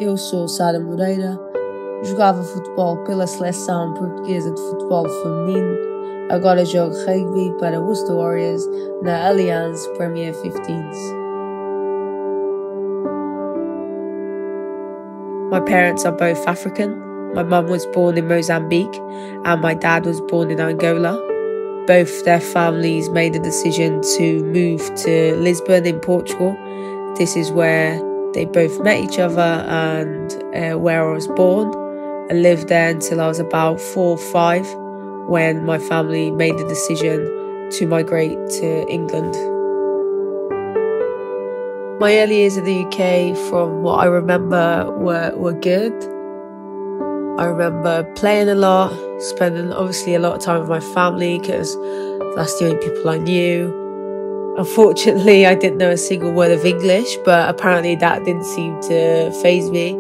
Eu sou Sara Moreira, jogava futebol pela seleção portuguesa de futebol feminino, agora jogo rugby para Worcester Warriors na Allianz Premier 15s. My parents are both African. My mum was born in Mozambique and my dad was born in Angola. Both their families made the decision to move to Lisbon in Portugal. This is where they both met each other and where I was born. I lived there until I was about 4 or 5 when my family made the decision to migrate to England. My early years in the UK, from what I remember, were good. I remember playing a lot, spending obviously a lot of time with my family because that's the only people I knew. Unfortunately, I didn't know a single word of English, but apparently that didn't seem to faze me.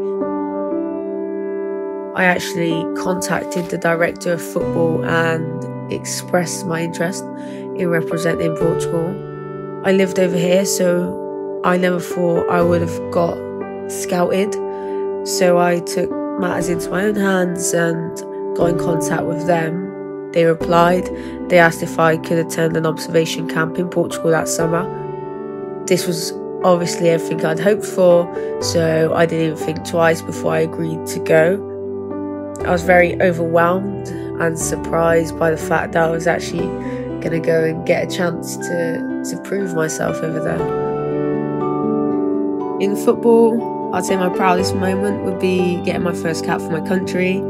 I actually contacted the director of football and expressed my interest in representing Portugal. I lived over here, so I never thought I would have got scouted. So I took matters into my own hands and got in contact with them. They replied. They asked if I could attend an observation camp in Portugal that summer. This was obviously everything I'd hoped for, so I didn't even think twice before I agreed to go. I was very overwhelmed and surprised by the fact that I was actually going to go and get a chance to prove myself over there. In football, I'd say my proudest moment would be getting my first cap for my country.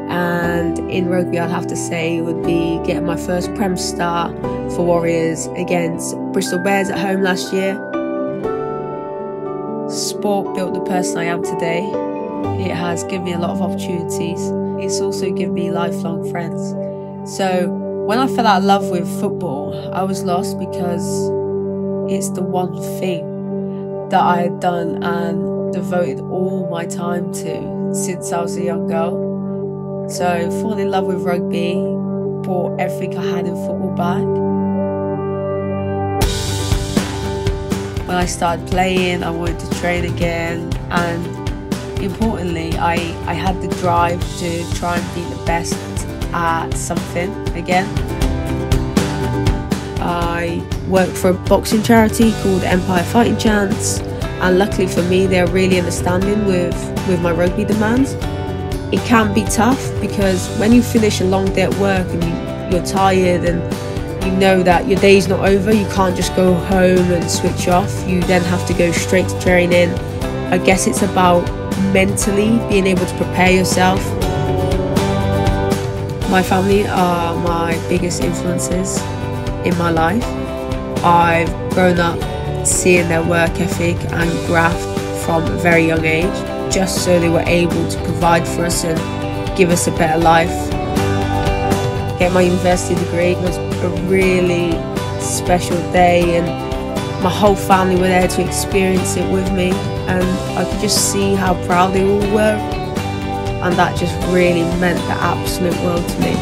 And in rugby, I'd have to say it would be getting my first Prem start for Warriors against Bristol Bears at home last year. Sport built the person I am today. It has given me a lot of opportunities. It's also given me lifelong friends. So when I fell out of love with football, I was lost because it's the one thing that I had done and devoted all my time to since I was a young girl. So falling in love with rugby brought everything I had in football back. When I started playing, I wanted to train again, and importantly, I had the drive to try and be the best at something again. I worked for a boxing charity called Empire Fighting Chance, and luckily for me, they're really understanding with my rugby demands. It can be tough because when you finish a long day at work and you're tired and you know that your day's not over, you can't just go home and switch off. You then have to go straight to training. I guess it's about mentally being able to prepare yourself. My family are my biggest influences in my life. I've grown up seeing their work ethic and graft from a very young age, just so they were able to provide for us and give us a better life. Getting my university degree was a really special day, and my whole family were there to experience it with me, and I could just see how proud they all were, and that just really meant the absolute world to me.